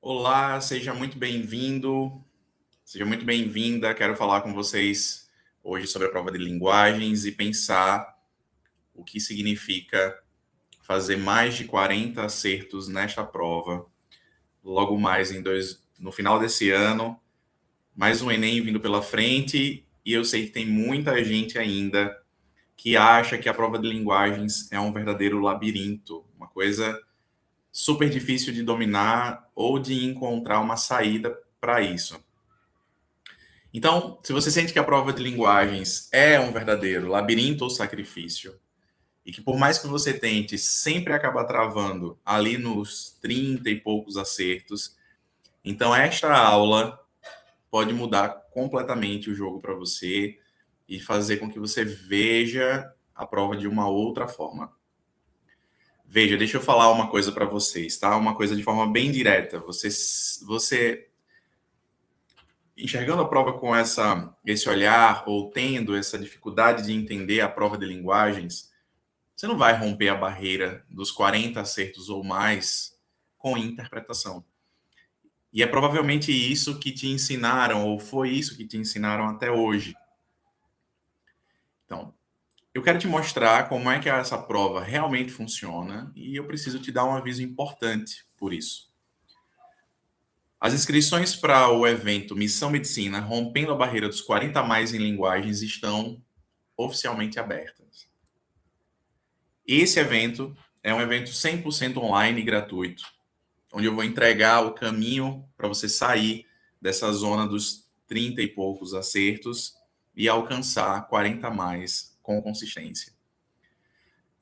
Olá, seja muito bem-vindo, seja muito bem-vinda. Quero falar com vocês hoje sobre a prova de linguagens e pensar o que significa fazer mais de 40 acertos nesta prova. Logo mais no final desse ano, mais um Enem vindo pela frente, e eu sei que tem muita gente ainda que acha que a prova de linguagens é um verdadeiro labirinto, uma coisa super difícil de dominar ou de encontrar uma saída para isso. Então, se você sente que a prova de linguagens é um verdadeiro labirinto ou sacrifício, e que por mais que você tente, sempre acaba travando ali nos 30 e poucos acertos, então esta aula pode mudar completamente o jogo para você e fazer com que você veja a prova de uma outra forma. Veja, deixa eu falar uma coisa para vocês, tá? Uma coisa de forma bem direta. Você enxergando a prova com esse olhar ou tendo essa dificuldade de entender a prova de linguagens, você não vai romper a barreira dos 40 acertos ou mais com interpretação. E é provavelmente isso que te ensinaram, ou foi isso que te ensinaram até hoje. Então, eu quero te mostrar como é que essa prova realmente funciona e eu preciso te dar um aviso importante por isso. As inscrições para o evento Missão Medicina, rompendo a barreira dos 40 mais em linguagens, estão oficialmente abertas. Esse evento é um evento 100% online e gratuito, onde eu vou entregar o caminho para você sair dessa zona dos 30 e poucos acertos e alcançar 40 mais com consistência.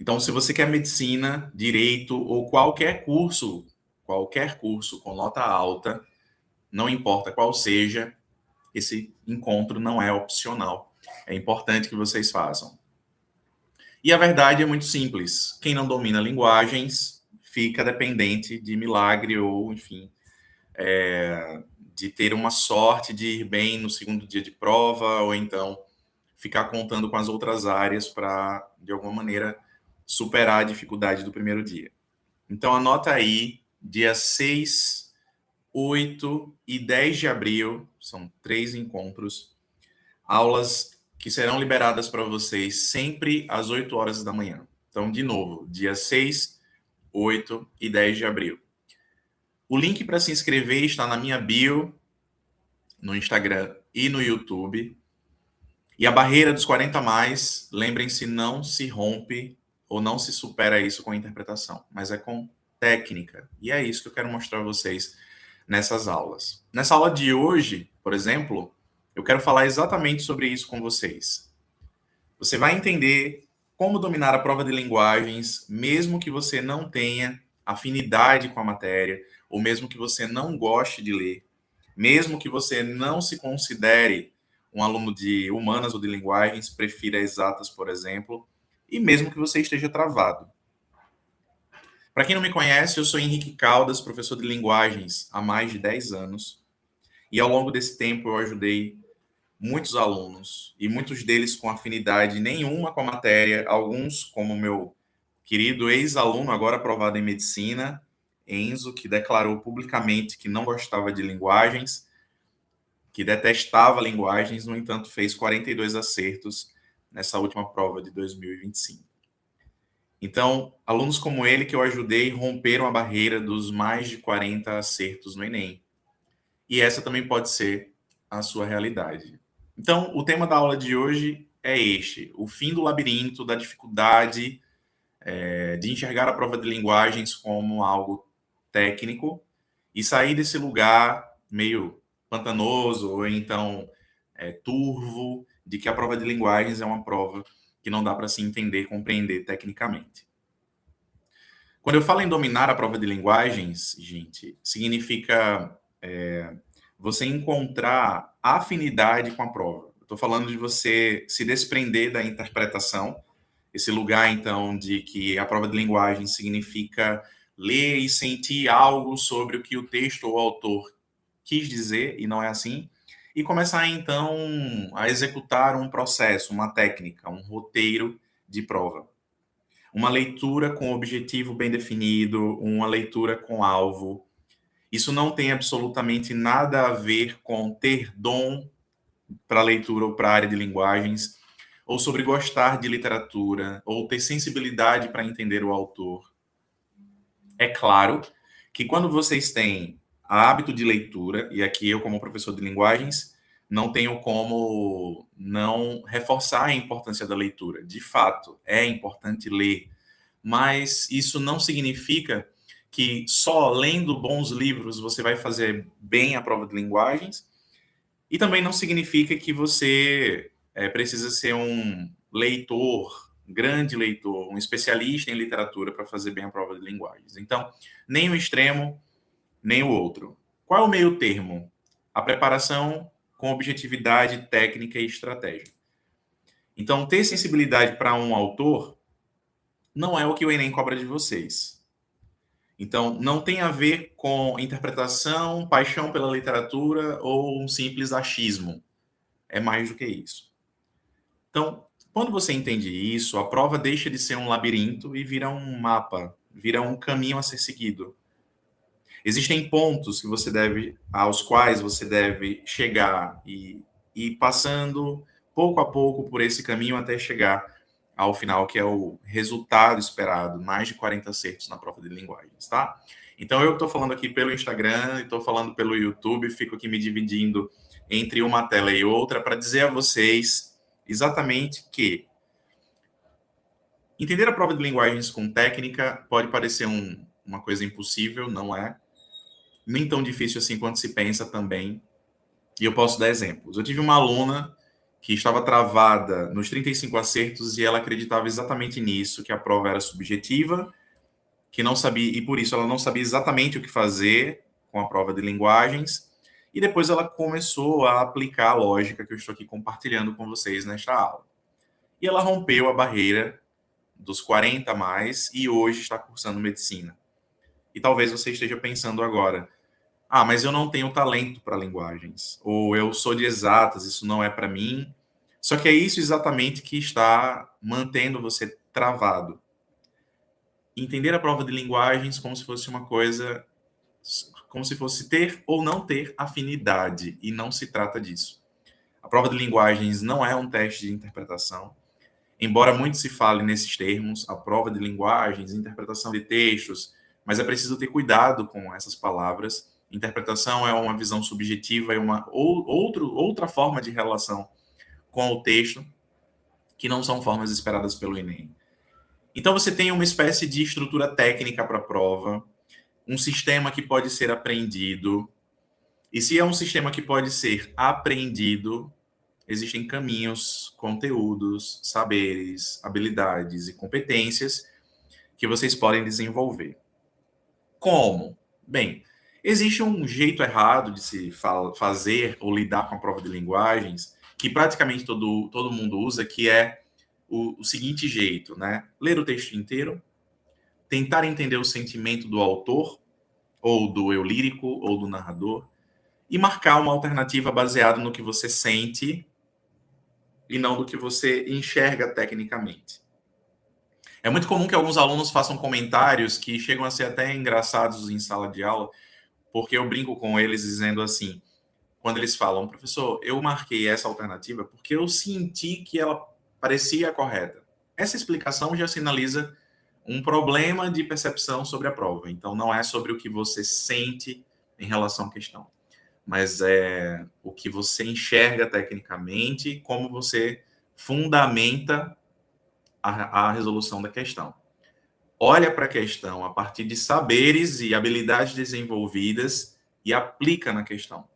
Então, se você quer medicina, direito ou qualquer curso com nota alta, não importa qual seja, esse encontro não é opcional. É importante que vocês façam. E a verdade é muito simples. Quem não domina linguagens fica dependente de milagre ou, enfim, de ter uma sorte de ir bem no segundo dia de prova ou então ficar contando com as outras áreas para, de alguma maneira, superar a dificuldade do primeiro dia. Então, anota aí, dia 6, 8 e 10 de abril, são 3 encontros, aulas que serão liberadas para vocês sempre às 8 horas da manhã. Então, de novo, dia 6, 8 e 10 de abril. O link para se inscrever está na minha bio, no Instagram e no YouTube. E a barreira dos 40 mais, lembrem-se, não se rompe ou não se supera isso com interpretação, mas é com técnica. E é isso que eu quero mostrar a vocês nessas aulas. Nessa aula de hoje, por exemplo, eu quero falar exatamente sobre isso com vocês. Você vai entender como dominar a prova de linguagens, mesmo que você não tenha afinidade com a matéria, ou mesmo que você não goste de ler, mesmo que você não se considere um aluno de humanas ou de linguagens, prefira exatas, por exemplo, e mesmo que você esteja travado. Para quem não me conhece, eu sou Henrique Caldas, professor de linguagens há mais de 10 anos, e ao longo desse tempo eu ajudei muitos alunos, e muitos deles com afinidade nenhuma com a matéria, alguns como meu querido ex-aluno, agora aprovado em medicina, Enzo, que declarou publicamente que não gostava de linguagens, que detestava linguagens, no entanto fez 42 acertos nessa última prova de 2025. Então, alunos como ele que eu ajudei romperam a barreira dos mais de 40 acertos no Enem. E essa também pode ser a sua realidade. Então, o tema da aula de hoje é este: o fim do labirinto, da dificuldade de enxergar a prova de linguagens como algo técnico e sair desse lugar meio pantanoso ou então turvo de que a prova de linguagens é uma prova que não dá para se entender e compreender tecnicamente. Quando eu falo em dominar a prova de linguagens, gente, significa você encontrar afinidade com a prova. Estou falando de você se desprender da interpretação, esse lugar, então, de que a prova de linguagem significa ler e sentir algo sobre o que o texto ou o autor quis dizer, e não é assim, e começar, então, a executar um processo, uma técnica, um roteiro de prova. Uma leitura com objetivo bem definido, uma leitura com alvo, Isso não tem absolutamente nada a ver com ter dom para leitura ou para a área de linguagens, ou sobre gostar de literatura, ou ter sensibilidade para entender o autor. É claro que quando vocês têm hábito de leitura, e aqui eu, como professor de linguagens, não tenho como não reforçar a importância da leitura. De fato, é importante ler, mas isso não significa que só lendo bons livros você vai fazer bem a prova de linguagens, e também não significa que você precisa ser um leitor, grande leitor, um especialista em literatura para fazer bem a prova de linguagens. Então, nem o extremo, nem o outro. Qual é o meio termo? A preparação com objetividade, técnica e estratégia. Então, ter sensibilidade para um autor não é o que o Enem cobra de vocês. Então, não tem a ver com interpretação, paixão pela literatura ou um simples achismo. É mais do que isso. Então, quando você entende isso, a prova deixa de ser um labirinto e vira um mapa, vira um caminho a ser seguido. Existem pontos que você deve, aos quais você deve chegar e ir passando pouco a pouco por esse caminho até chegar ao final, que é o resultado esperado, mais de 40 acertos na prova de linguagens, tá? Então, eu estou falando aqui pelo Instagram, estou falando pelo YouTube, fico aqui me dividindo entre uma tela e outra para dizer a vocês exatamente que entender a prova de linguagens com técnica pode parecer uma coisa impossível, não é? Nem tão difícil assim quanto se pensa também. E eu posso dar exemplos. Eu tive uma aluna que estava travada nos 35 acertos e ela acreditava exatamente nisso, que a prova era subjetiva, que não sabia, e por isso ela não sabia exatamente o que fazer com a prova de linguagens. E depois ela começou a aplicar a lógica que eu estou aqui compartilhando com vocês nesta aula. E ela rompeu a barreira dos 40 a mais e hoje está cursando medicina. E talvez você esteja pensando agora, ah, mas eu não tenho talento para linguagens, ou eu sou de exatas, isso não é para mim. Só que é isso exatamente que está mantendo você travado. Entender a prova de linguagens como se fosse uma coisa, como se fosse ter ou não ter afinidade, e não se trata disso. A prova de linguagens não é um teste de interpretação, embora muito se fale nesses termos, a prova de linguagens, interpretação de textos, mas é preciso ter cuidado com essas palavras. Interpretação é uma visão subjetiva, é uma outra forma de relação com o texto, que não são formas esperadas pelo Enem. Então você tem uma espécie de estrutura técnica para a prova, um sistema que pode ser aprendido, e se é um sistema que pode ser aprendido, existem caminhos, conteúdos, saberes, habilidades e competências que vocês podem desenvolver. Como? Bem, existe um jeito errado de se fazer ou lidar com a prova de linguagens que praticamente todo mundo usa, que é o seguinte jeito, né? Ler o texto inteiro, tentar entender o sentimento do autor, ou do eu lírico, ou do narrador, e marcar uma alternativa baseada no que você sente e não do que você enxerga tecnicamente. É muito comum que alguns alunos façam comentários que chegam a ser até engraçados em sala de aula, porque eu brinco com eles dizendo assim, quando eles falam, professor, eu marquei essa alternativa porque eu senti que ela parecia correta. Essa explicação já sinaliza um problema de percepção sobre a prova. Então, não é sobre o que você sente em relação à questão, mas é o que você enxerga tecnicamente, como você fundamenta a resolução da questão. Olha para a questão a partir de saberes e habilidades desenvolvidas e aplica na questão.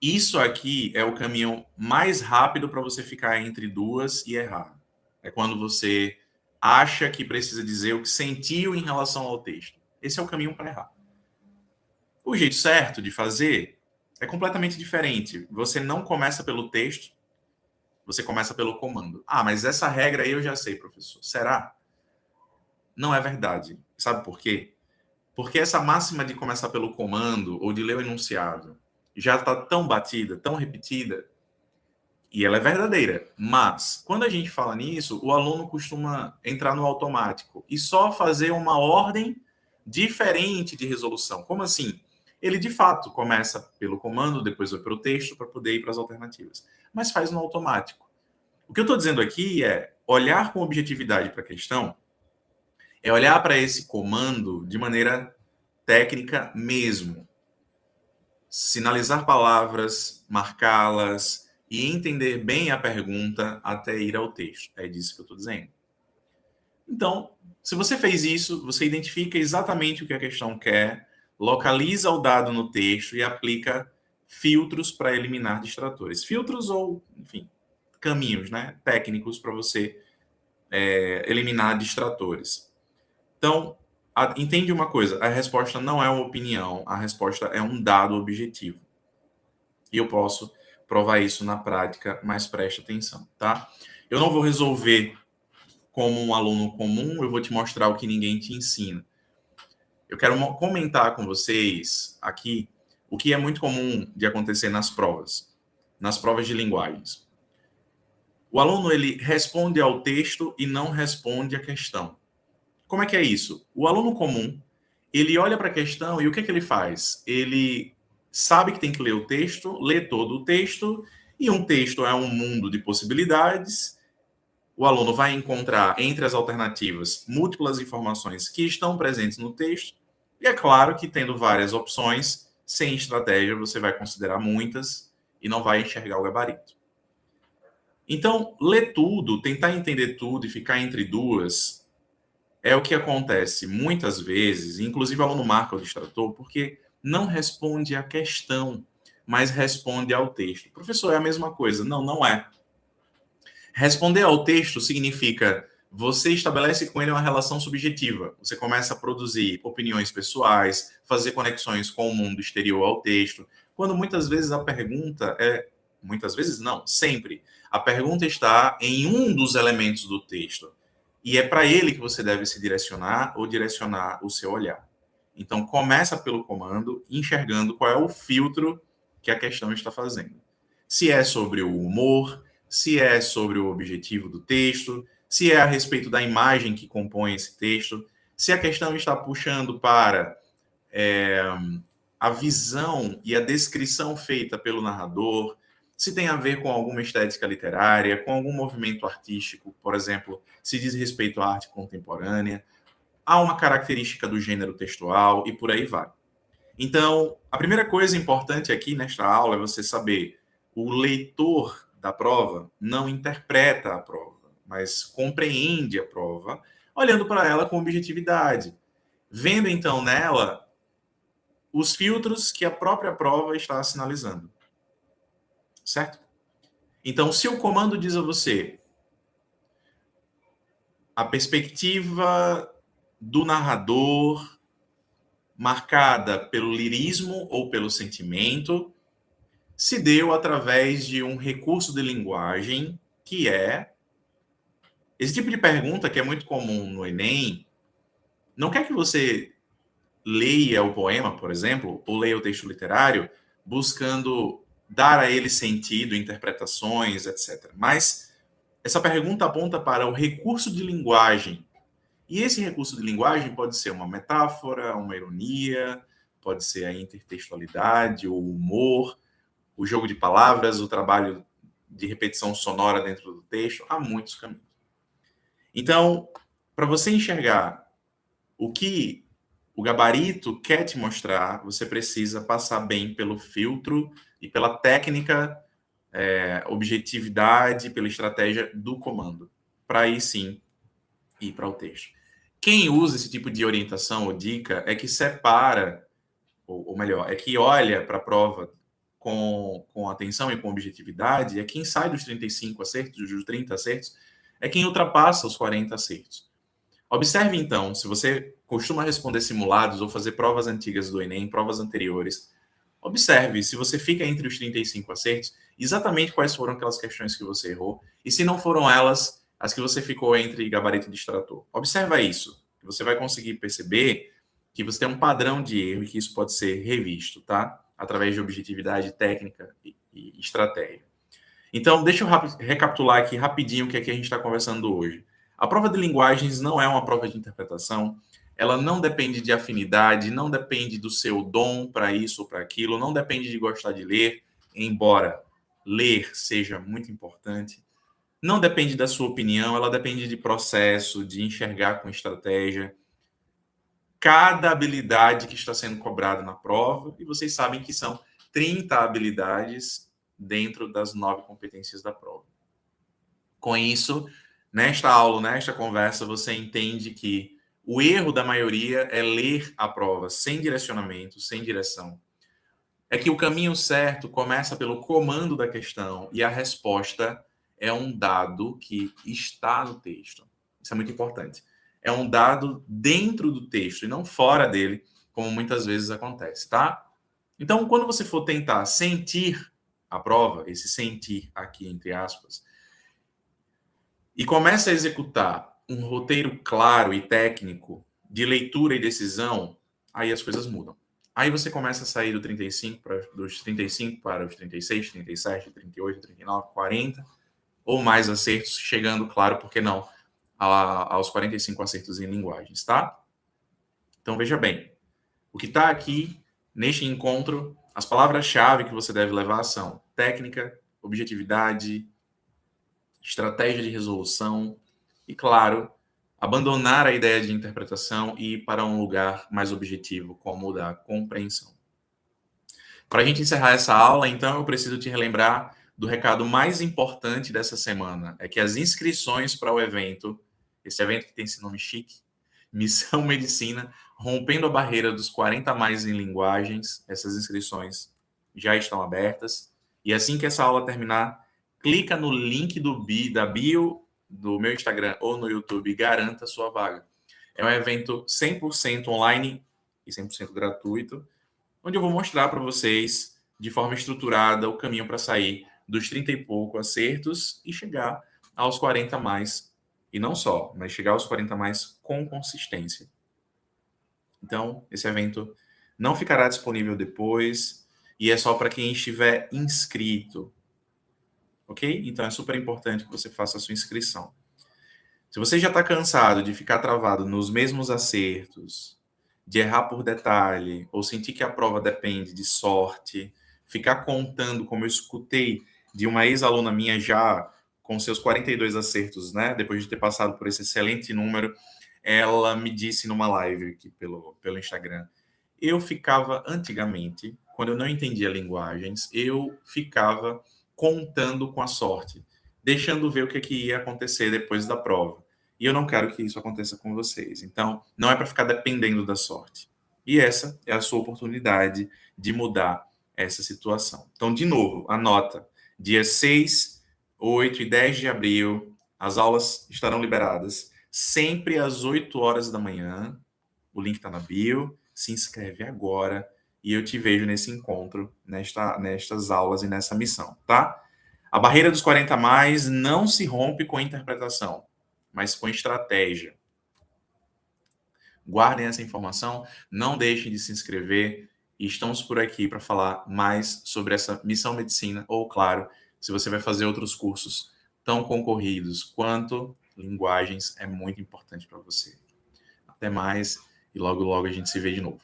Isso aqui é o caminho mais rápido para você ficar entre duas e errar. É quando você acha que precisa dizer o que sentiu em relação ao texto. Esse é o caminho para errar. O jeito certo de fazer é completamente diferente. Você não começa pelo texto, você começa pelo comando. Ah, mas essa regra aí eu já sei, professor. Será? Não é verdade. Sabe por quê? Porque essa máxima de começar pelo comando ou de ler o enunciado já está tão batida, tão repetida, e ela é verdadeira. Mas, quando a gente fala nisso, o aluno costuma entrar no automático e só fazer uma ordem diferente de resolução. Como assim? ele de fato começa pelo comando, depois vai para o texto para poder ir para as alternativas, mas faz no automático. O que eu estou dizendo aqui é olhar com objetividade para a questão, é olhar para esse comando de maneira técnica mesmo. Sinalizar palavras, marcá-las e entender bem a pergunta até ir ao texto. É disso que eu estou dizendo. Então, se você fez isso, você identifica exatamente o que a questão quer, localiza o dado no texto e aplica filtros para eliminar distratores. Filtros ou, enfim, caminhos, né, técnicos para você eliminar distratores. Então, entende uma coisa, a resposta não é uma opinião, a resposta é um dado objetivo. E eu posso provar isso na prática, mas preste atenção, tá? Eu não vou resolver como um aluno comum, eu vou te mostrar o que ninguém te ensina. Eu quero comentar com vocês aqui o que é muito comum de acontecer nas provas de linguagens. O aluno, ele responde ao texto e não responde à questão. Como é que é isso? O aluno comum, ele olha para a questão e o que é que ele faz? Ele sabe que tem que ler o texto, lê todo o texto, e um texto é um mundo de possibilidades. O aluno vai encontrar entre as alternativas múltiplas informações que estão presentes no texto, e é claro que tendo várias opções, sem estratégia, você vai considerar muitas e não vai enxergar o gabarito. Então, ler tudo, tentar entender tudo e ficar entre duas é o que acontece muitas vezes, inclusive o aluno marca o distrator, porque não responde à questão, mas responde ao texto. Professor, é a mesma coisa. Não, não é. Responder ao texto significa você estabelece com ele uma relação subjetiva. Você começa a produzir opiniões pessoais, fazer conexões com o mundo exterior ao texto, quando muitas vezes a pergunta é... Muitas vezes não, sempre. A pergunta está em um dos elementos do texto. E é para ele que você deve se direcionar ou direcionar o seu olhar. Então, começa pelo comando, enxergando qual é o filtro que a questão está fazendo. Se é sobre o humor, se é sobre o objetivo do texto, se é a respeito da imagem que compõe esse texto, se a questão está puxando para a visão e a descrição feita pelo narrador, se tem a ver com alguma estética literária, com algum movimento artístico, por exemplo, se diz respeito à arte contemporânea, há uma característica do gênero textual e por aí vai. Então, a primeira coisa importante aqui nesta aula é você saber, o leitor da prova não interpreta a prova, mas compreende a prova, olhando para ela com objetividade, vendo então nela os filtros que a própria prova está sinalizando. Certo? Então, se o comando diz a você a perspectiva do narrador marcada pelo lirismo ou pelo sentimento se deu através de um recurso de linguagem que é esse tipo de pergunta que é muito comum no Enem, não quer que você leia o poema, por exemplo, ou leia o texto literário buscando dar a ele sentido, interpretações, etc. Mas essa pergunta aponta para o recurso de linguagem. E esse recurso de linguagem pode ser uma metáfora, uma ironia, pode ser a intertextualidade, o humor, o jogo de palavras, o trabalho de repetição sonora dentro do texto. Há muitos caminhos. Então, para você enxergar o que o gabarito quer te mostrar, você precisa passar bem pelo filtro e pela técnica, objetividade, pela estratégia do comando, para aí sim ir para o texto. Quem usa esse tipo de orientação ou dica é que separa, ou melhor, é que olha para a prova com atenção e com objetividade, é quem sai dos 35 acertos, dos 30 acertos, é quem ultrapassa os 40 acertos. Observe, então, se você costuma responder simulados ou fazer provas antigas do Enem, provas anteriores, observe se você fica entre os 35 acertos, exatamente quais foram aquelas questões que você errou, e se não foram elas, as que você ficou entre gabarito e distrator. Observa isso, que você vai conseguir perceber que você tem um padrão de erro e que isso pode ser revisto, tá? Através de objetividade técnica e estratégia. Então, deixa eu recapitular aqui rapidinho o que é que a gente está conversando hoje. A prova de linguagens não é uma prova de interpretação, ela não depende de afinidade, não depende do seu dom para isso ou para aquilo, não depende de gostar de ler, embora ler seja muito importante. Não depende da sua opinião, ela depende de processo, de enxergar com estratégia. Cada habilidade que está sendo cobrada na prova, e vocês sabem que são 30 habilidades dentro das 9 competências da prova. Com isso, nesta aula, nesta conversa, você entende que o erro da maioria é ler a prova sem direcionamento, sem direção. É que o caminho certo começa pelo comando da questão e a resposta é um dado que está no texto. Isso é muito importante. É um dado dentro do texto e não fora dele, como muitas vezes acontece, tá? Então, quando você for tentar sentir a prova, esse sentir aqui entre aspas, e começa a executar um roteiro claro e técnico de leitura e decisão, aí as coisas mudam. Aí você começa a sair dos 35 para os 36, 37, 38, 39, 40 ou mais acertos, chegando, claro, por que não, aos 45 acertos em linguagens, tá? Então veja bem, o que está aqui neste encontro, as palavras-chave que você deve levar são técnica, objetividade, estratégia de resolução e, claro, abandonar a ideia de interpretação e ir para um lugar mais objetivo, como o da compreensão. Para a gente encerrar essa aula, então, eu preciso te relembrar do recado mais importante dessa semana, é que as inscrições para o evento, esse evento que tem esse nome chique, Missão Medicina, rompendo a barreira dos 40 mais em linguagens, essas inscrições já estão abertas. E assim que essa aula terminar, clica no link da bio do meu Instagram ou no YouTube e garanta a sua vaga. É um evento 100% online e 100% gratuito, onde eu vou mostrar para vocês, de forma estruturada, o caminho para sair dos 30 e pouco acertos e chegar aos 40 mais. E não só, mas chegar aos 40 mais com consistência. Então, esse evento não ficará disponível depois e é só para quem estiver inscrito. Ok? Então, é super importante que você faça a sua inscrição. Se você já está cansado de ficar travado nos mesmos acertos, de errar por detalhe, ou sentir que a prova depende de sorte, ficar contando, como eu escutei de uma ex-aluna minha já com seus 42 acertos, né? Depois de ter passado por esse excelente número, ela me disse numa live aqui pelo Instagram. Eu ficava, antigamente, quando eu não entendia linguagens, eu ficava contando com a sorte, deixando ver o que ia acontecer depois da prova. E eu não quero que isso aconteça com vocês. Então, não é para ficar dependendo da sorte. E essa é a sua oportunidade de mudar essa situação. Então, de novo, anota. Dia 6, 8 e 10 de abril, as aulas estarão liberadas. Sempre às 8 horas da manhã. O link está na bio. Se inscreve agora. E eu te vejo nesse encontro, nestas aulas e nessa missão, tá? A barreira dos 40 mais não se rompe com a interpretação, mas com estratégia. Guardem essa informação, não deixem de se inscrever e estamos por aqui para falar mais sobre essa Missão Medicina ou, claro, se você vai fazer outros cursos tão concorridos quanto linguagens, é muito importante para você. Até mais e logo, logo a gente se vê de novo.